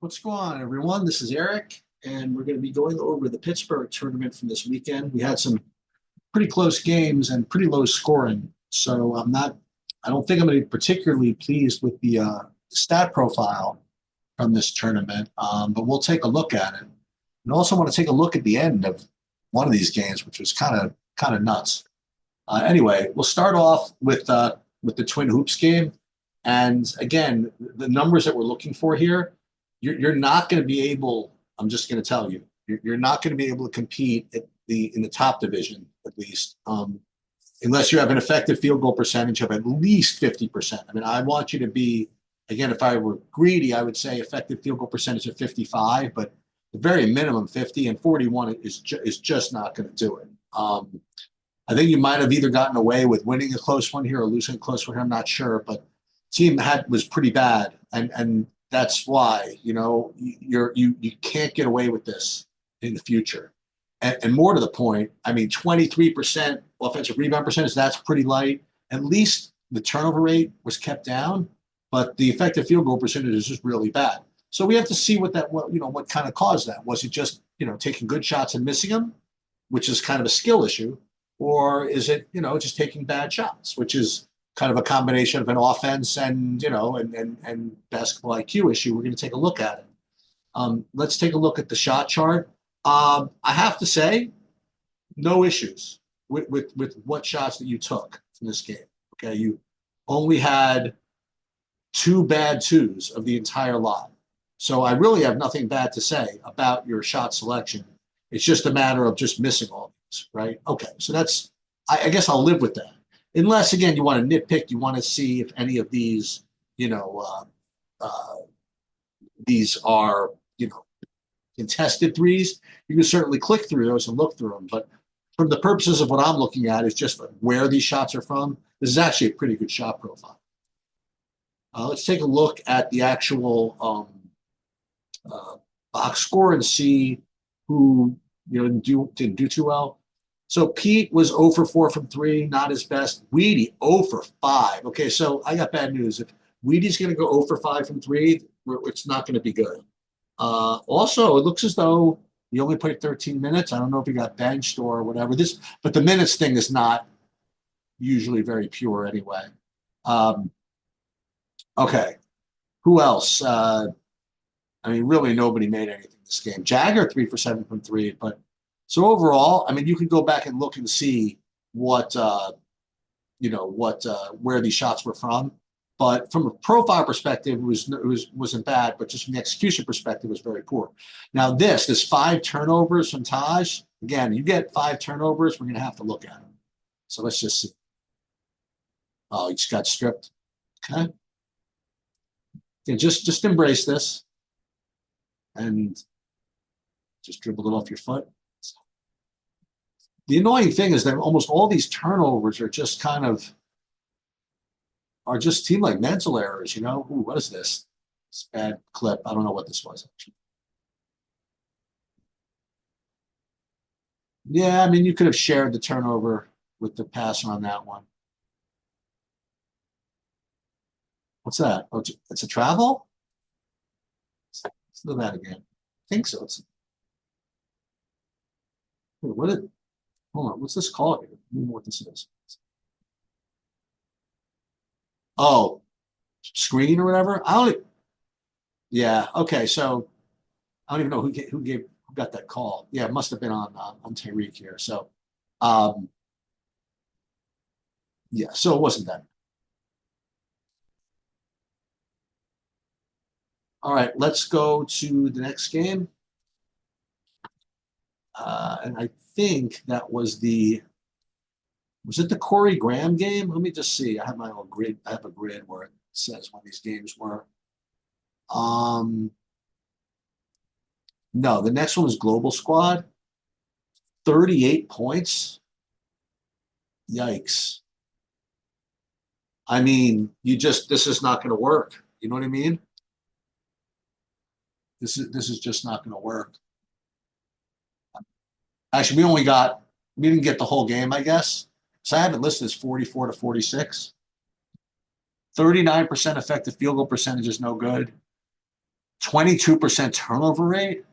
What's going on, everyone? This is Eric, and we're going to be going over the Pittsburgh tournament from this weekend. We had some pretty close games and pretty low scoring, so I don't think I'm going to be particularly pleased with the stat profile from this tournament, but we'll take a look at it. And also want to take a look at the end of one of these games, which was kind of nuts. Anyway, we'll start off with the Twin Hoops game, and again, the numbers that we're looking for here you're not going to be able. I'm just going to tell you, you're not going to be able to compete at in the top division at least, unless you have an effective field goal percentage of at least 50%. I mean, I want you to be again. If I were greedy, I would say effective field goal percentage of 55, but the very minimum 50 and 41 is just not going to do it. I think you might have either gotten away with winning a close one here or losing a close one here. I'm not sure, but team was pretty bad, and that's why you can't get away with this in the future. And more to the point, I mean, 23% offensive rebound percentage, that's pretty light. At least the turnover rate was kept down, but the effective field goal percentage is just really bad. So we have to see what kind of caused that. Was it just taking good shots and missing them, which is kind of a skill issue, or is it just taking bad shots, which is kind of a combination of an offense and and basketball IQ issue. We're going to take a look at it. Let's take a look at the shot chart. I have to say, no issues with what shots that you took from this game. Okay, you only had two bad twos of the entire lot. So I really have nothing bad to say about your shot selection. It's just a matter of just missing all these, right? Okay, so I guess I'll live with that. Unless, again, you want to nitpick, you want to see if any of these are, contested threes, you can certainly click through those and look through them. But from the purposes of what I'm looking at is just where these shots are from. This is actually a pretty good shot profile. Let's take a look at the actual box score and see who didn't do too well. So Pete was 0 for 4 from 3, not his best. Weedy 0 for 5. Okay, so I got bad news. If Weedy's going to go 0 for 5 from 3, it's not going to be good. Also, it looks as though he only played 13 minutes. I don't know if he got benched or whatever. But the minutes thing is not usually very pure anyway. Okay, who else? I mean, really nobody made anything this game. Jagger 3 for 7 from 3, but so overall, I mean, you could go back and look and see what where these shots were from. But from a profile perspective, wasn't bad, but just from the execution perspective, it was very poor. Now, this 5 turnovers from Taj. Again, you get 5 turnovers, we're going to have to look at them. So let's just see. Oh, he just got stripped. Okay. Yeah, just embrace this and just dribble it off your foot. The annoying thing is that almost all these turnovers are just seem like mental errors, Ooh, what is this? This bad clip. I don't know what this was actually. Yeah, I mean, you could have shared the turnover with the passer on that one. What's that? Oh, it's a travel? Let's do that again. I think so. Hold on, what's this called here? I don't know what this is. Oh, screen or whatever. Yeah. Okay. So I don't even know who got that call. Yeah, it must have been on Tyreek here. So, um, yeah. So it wasn't that. All right. Let's go to the next game. And I think that was it the Corey Graham game? Let me just see. I have my own grid. I have a grid where it says when these games were. Um, no, the next one was Global Squad. 38 points. Yikes. I mean, this is not going to work. You know what I mean? This is just not going to work. Actually, we didn't get the whole game, I guess. So I have it listed as 44 to 46. 39% effective field goal percentage is no good. 22% turnover rate.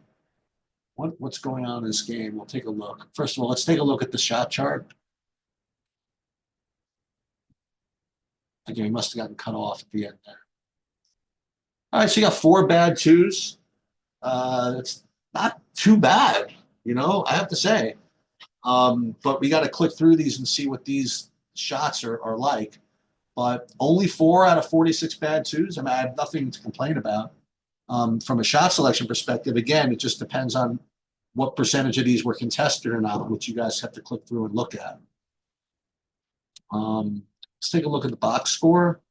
What's going on in this game? We'll take a look. First of all, let's take a look at the shot chart. Again, he must have gotten cut off at the end there. All right, so you got four bad twos. It's not too bad, I have to say. But we got to click through these and see what these shots are like. But only 4 out of 46 bad twos. I mean, I have nothing to complain about. From a shot selection perspective, again, it just depends on what percentage of these were contested or not, which you guys have to click through and look at. Let's take a look at the box score.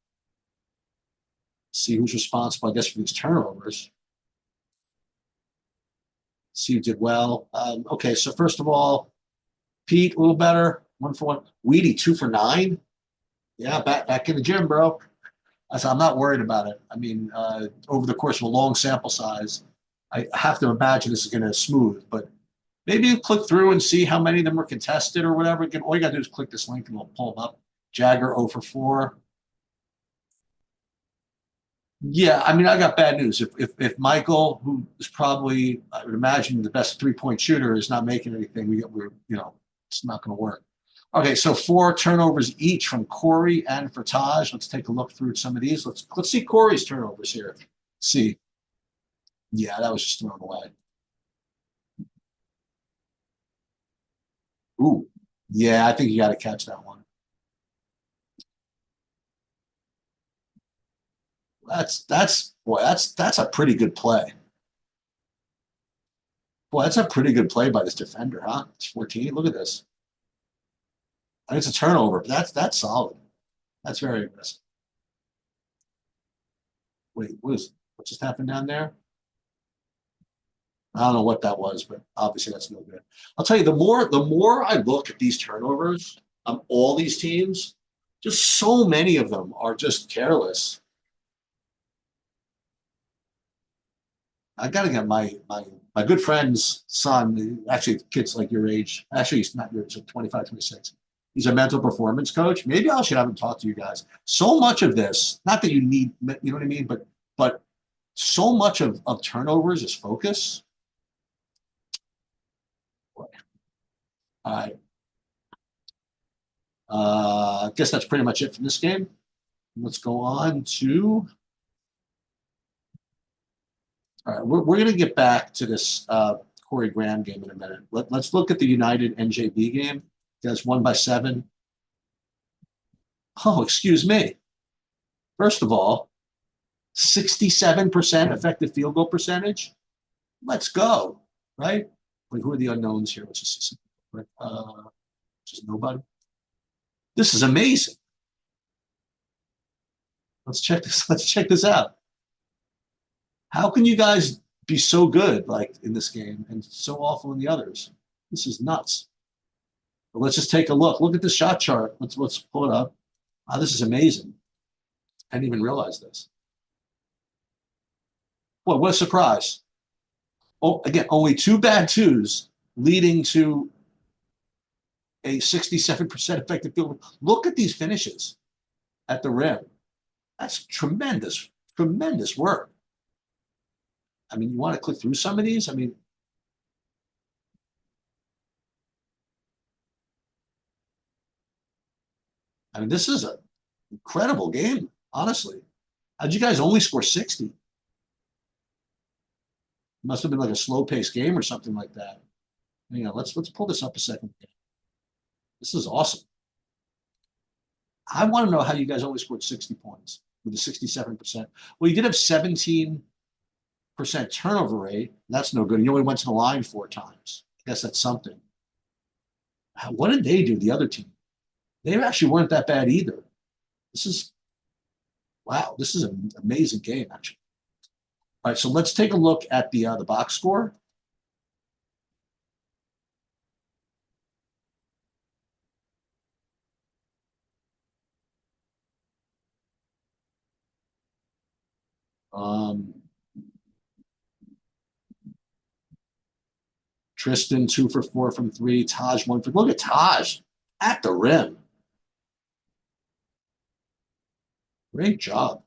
See who's responsible, I guess, for these turnovers. See who did well. Okay, so first of all, Pete, a little better. 1 for 1. Weedy, 2 for 9. Yeah, back in the gym, bro. I'm not worried about it. I mean, over the course of a long sample size, I have to imagine this is going to smooth. But maybe you click through and see how many of them were contested or whatever. Again, all you got to do is click this link and we'll pull them up. Jagger 0 for 4. Yeah, I mean, I got bad news. If Michael, who is probably, I would imagine, the best 3-point shooter, is not making anything, it's not going to work. Okay, so 4 turnovers each from Corey and for Taj. Let's take a look through some of these. Let's see Corey's turnovers here. Let's see. Yeah, that was just thrown away. Ooh, yeah, I think you got to catch that one. That's a pretty good play. Boy, that's a pretty good play by this defender, huh? It's 14. Look at this. I think it's a turnover, but that's solid. That's very impressive. Wait, what just happened down there? I don't know what that was, but obviously that's no good. I'll tell you, the more I look at these turnovers on all these teams, just so many of them are just careless. I got to get my good friend's son, actually kids like your age, actually he's not your age, 25, 26. He's a mental performance coach. Maybe I should have him talk to you guys. So much of this, not that you need, you know what I mean, but so much of turnovers is focus. All right. I guess that's pretty much it from this game. Let's go on to. All right, we're going to get back to this Corey Graham game in a minute. Let's look at the United NJB game. You guys won by 7. Oh, excuse me. First of all, 67% effective field goal percentage. Let's go, right? Wait, who are the unknowns here? Let's just see. Just nobody. This is amazing. Let's check this. Let's check this out. How can you guys be so good like in this game and so awful in the others? This is nuts. But let's just take a look. Look at the shot chart. Let's pull it up. Wow, this is amazing. I didn't even realize this. Well, what a surprise. Oh, again, only 2 bad twos leading to a 67% effective field. Look at these finishes at the rim. That's tremendous, tremendous work. I mean, you want to click through some of these? I mean, this is an incredible game, honestly. How'd you guys only score 60? It must have been like a slow-paced game or something like that. Let's pull this up a second. This is awesome. I want to know how you guys only scored 60 points with a 67%. Well, you did have 17% turnover rate. That's no good. You only went to the line 4 times. I guess that's something. What did they do, the other team? They actually weren't that bad either. Wow, this is an amazing game, actually. All right, so let's take a look at the box score. Tristan 2 for 4 from 3. Taj 1 for. Look at Taj at the rim. Great job.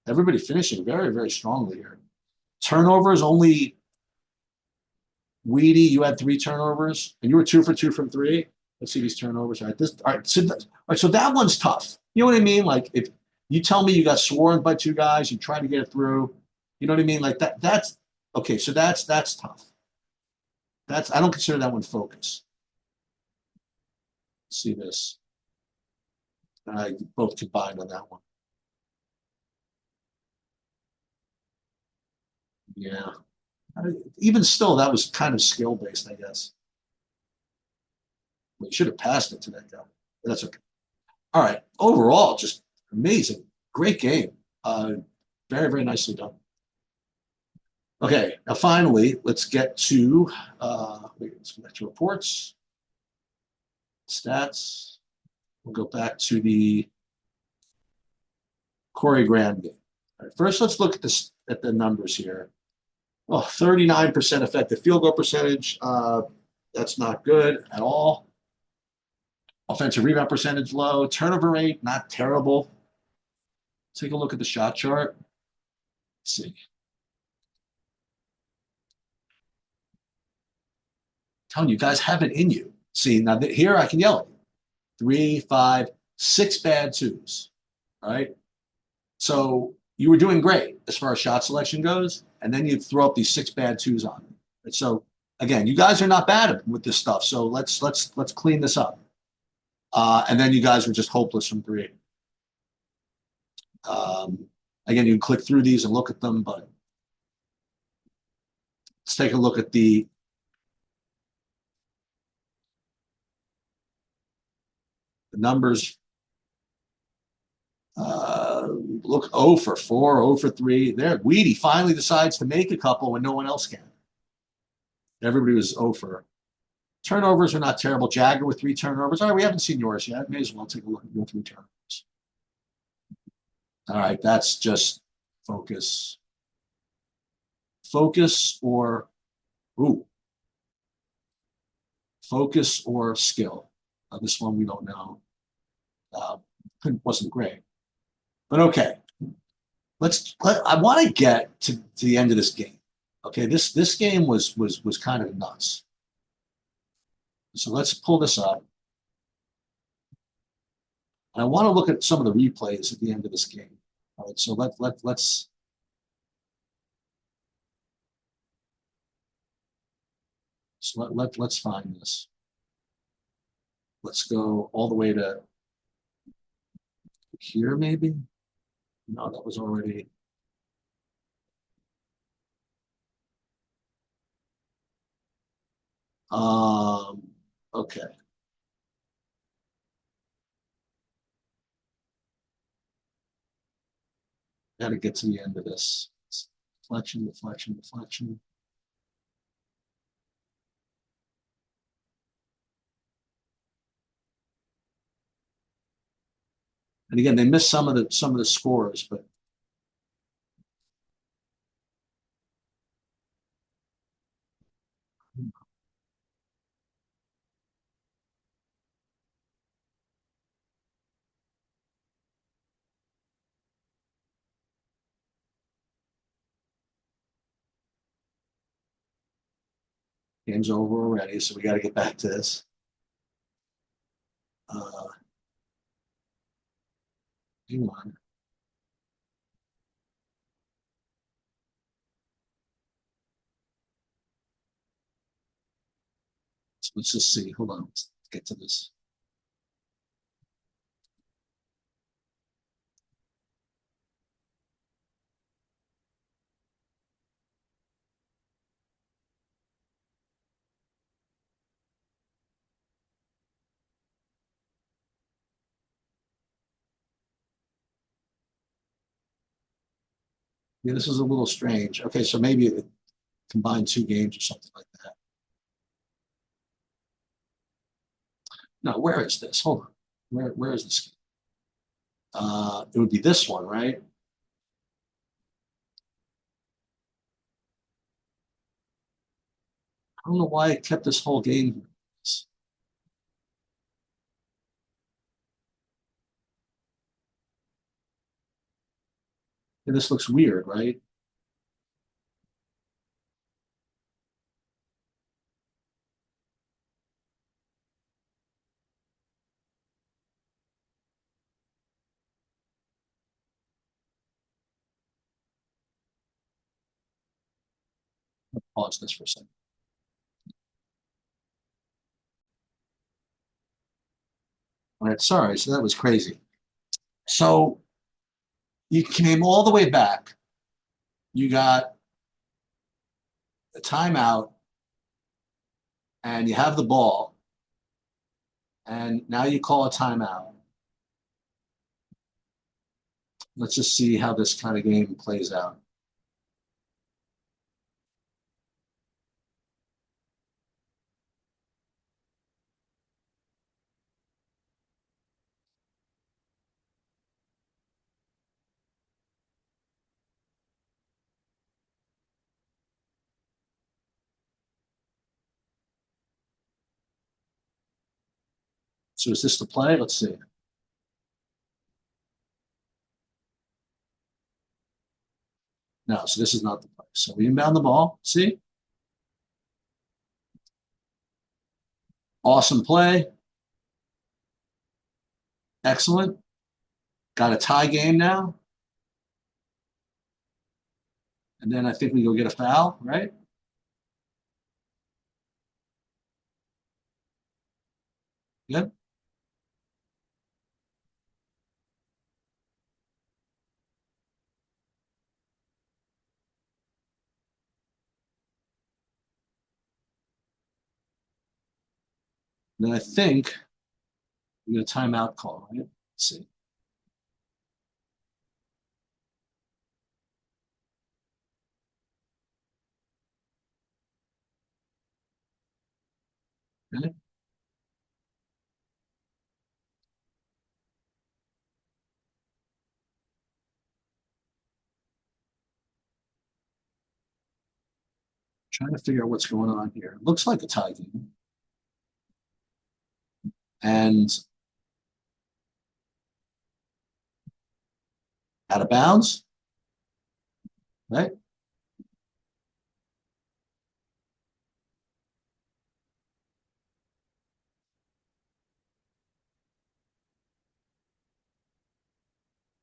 Everybody finishing very, very strongly here. Turnovers only. Weedy, you had 3 turnovers, and you were 2 for 2 from three. Let's see these turnovers. All right. So that one's tough. You know what I mean? Like if you tell me you got swarmed by 2 guys, you try to get it through. You know what I mean? Like that. That's okay. So that's tough. That's I don't consider that one focus. Let's see this. Both combined on that one. Yeah. Even still, that was kind of skill based, I guess. We should have passed it to that guy. But that's okay. All right. Overall, just amazing. Great game. Very, very nicely done. Okay. Now, finally, let's get to let's go back to reports, stats. We'll go back to the Corey Graham game. All right, first, let's look at the numbers here. Oh, 39% effective field goal percentage. That's not good at all. Offensive rebound percentage low. Turnover rate, not terrible. Take a look at the shot chart. Let's see. Telling you guys have it in you. See, now here I can yell at you. 3, 5, 6 bad twos. All right. So you were doing great as far as shot selection goes, and then you throw up these 6 bad twos on me. And so again, you guys are not bad with this stuff. So let's clean this up. And then you guys were just hopeless from three. Again, you can click through these and look at them, but let's take a look at the numbers. Look 0 for 4, 0 for 3. There, Weedy finally decides to make a couple when no one else can. Everybody was 0 for. Turnovers are not terrible. Jagger with 3 turnovers. All right, we haven't seen yours yet. May as well take a look at your 3 turnovers. All right, that's just focus. Focus or focus or skill. This one we don't know. Wasn't great, but okay. I want to get to the end of this game. Okay, this game was kind of nuts. So let's pull this up. And I want to look at some of the replays at the end of this game. All right, so let's let's find this. Let's go all the way to here, maybe. No, that was already. Okay. Got to get to the end of this. Deflection, deflection, deflection. And again, they missed some of the scores, but game's over already, so we got to get back to this. Hang on. So let's just see. Hold on. Let's get to this. Yeah, this is a little strange. Okay, so maybe it combined 2 games or something like that. No, where is this? Hold on. Where is this? It would be this one, right? I don't know why it kept this whole game. And this looks weird, right? Pause this for a second. All right, sorry. So that was crazy. So you came all the way back. You got a timeout, and you have the ball, and now you call a timeout. Let's just see how this kind of game plays out. So is this the play? Let's see. No, so this is not the play. So we inbound the ball. See? Awesome play. Excellent. Got a tie game now. And then I think we go get a foul, right? Yep. And then I think we get a timeout call, right? Let's see. Okay. Trying to figure out what's going on here. Looks like a tie game. And out of bounds, right?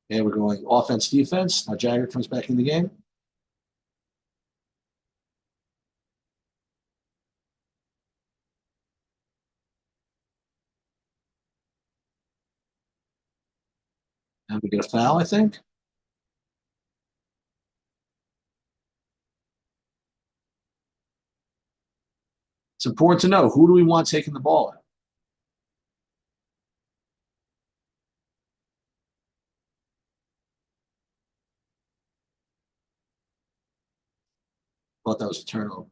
And we're going offense, defense. Now Jagger comes back in the game. And we get a foul, I think. It's important to know who do we want taking the ball at? Thought that was a turnover.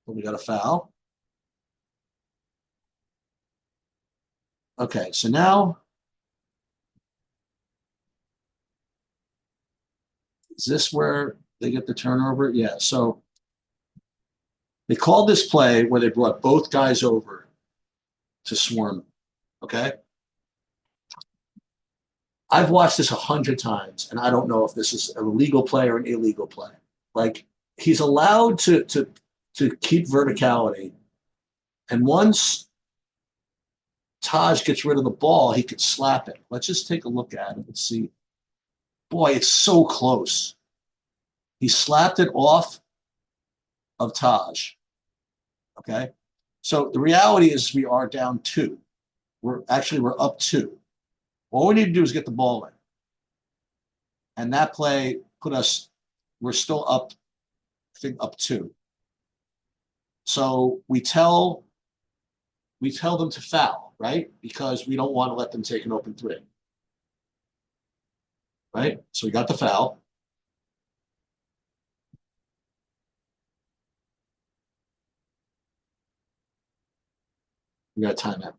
But we got a foul. Okay, so now is this where they get the turnover? Yeah. So they called this play where they brought both guys over to swarm. Okay. I've watched this 100 times, and I don't know if this is a legal play or an illegal play. Like he's allowed to keep verticality, and once Taj gets rid of the ball, he could slap it. Let's just take a look at it and see. Boy, it's so close. He slapped it off of Taj. Okay. So the reality is we are down two. We're up two. All we need to do is get the ball in. And that play put us, we're still up, I think up two. So we tell them to foul, right? Because we don't want to let them take an open three. Right? So we got the foul. We got a timeout.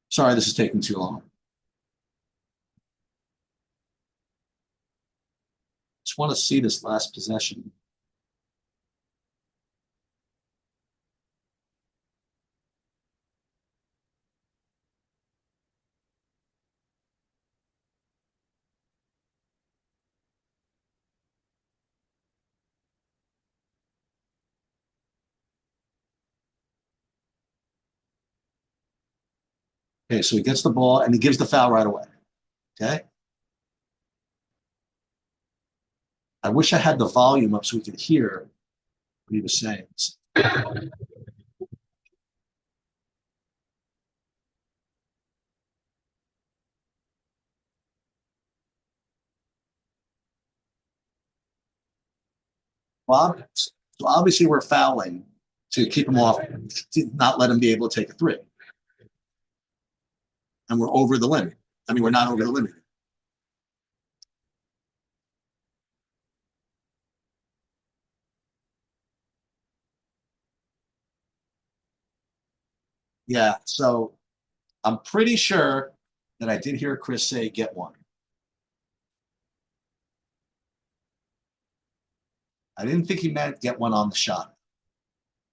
Sorry, this is taking too long. Just want to see this last possession. Okay, so he gets the ball and he gives the foul right away. Okay. I wish I had the volume up so we could hear what he was saying. Well, so obviously we're fouling to keep him off, to not let him be able to take a three. And we're over the limit. I mean, we're not over the limit. Yeah. So I'm pretty sure that I did hear Chris say get one. I didn't think he meant get one on the shot.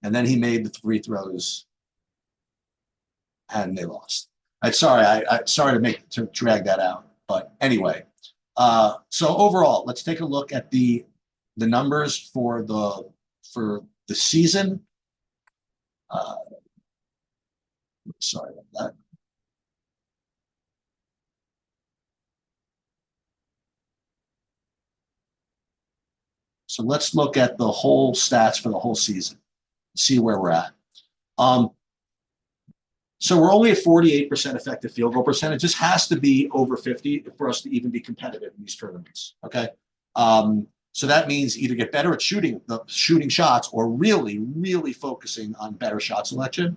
And then he made the free throws and they lost. I'm sorry. I sorry to drag that out. But anyway, so overall, let's take a look at the numbers for the season. Uh, sorry about that. So let's look at the whole stats for the whole season, see where we're at. Um, so we're only at 48% effective field goal percentage. This has to be over 50 for us to even be competitive in these tournaments. Okay. So that means either get better at shooting shots or really, really focusing on better shot selection.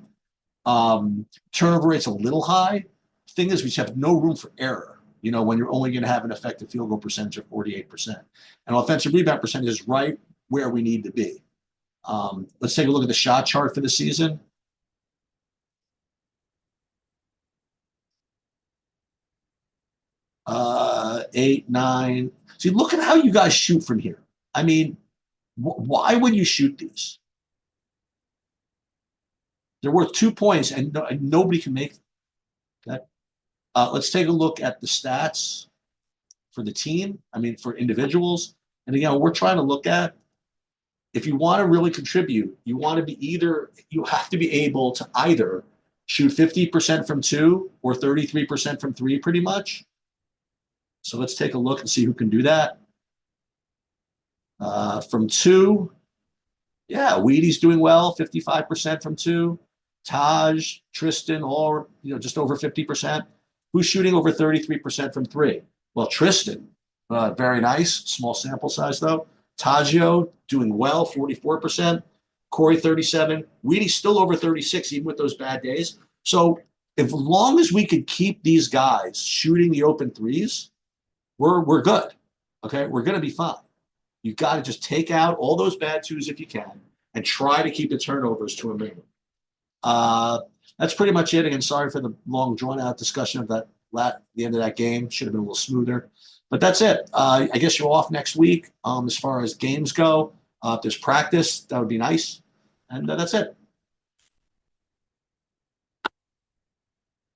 Turnover rate's a little high. Thing is, we just have no room for error. When you're only going to have an effective field goal percentage of 48%. And offensive rebound percentage is right where we need to be. Let's take a look at the shot chart for the season. Eight, nine. See, look at how you guys shoot from here. I mean, why would you shoot these? They're worth 2 points, and nobody can make them. Okay? Let's take a look at the stats for the team. I mean, for individuals. And again, we're trying to look at, if you want to really contribute, you have to be able to either shoot 50% from two or 33% from three, pretty much. So let's take a look and see who can do that. From two, yeah, Weedy's doing well, 55% from two. Taj, Tristan, all just over 50%. Who's shooting over 33% from three? Well, Tristan, very nice, small sample size though. Tajio doing well, 44%. Corey, 37. Weedy's still over 36, even with those bad days. So as long as we could keep these guys shooting the open threes, we're good. Okay, we're going to be fine. You've got to just take out all those bad twos if you can and try to keep the turnovers to a minimum. Uh, that's pretty much it. Again, sorry for the long, drawn out discussion of the end of that game. Should have been a little smoother. But that's it. I guess you're off next week as far as games go. If there's practice, that would be nice. And that's it.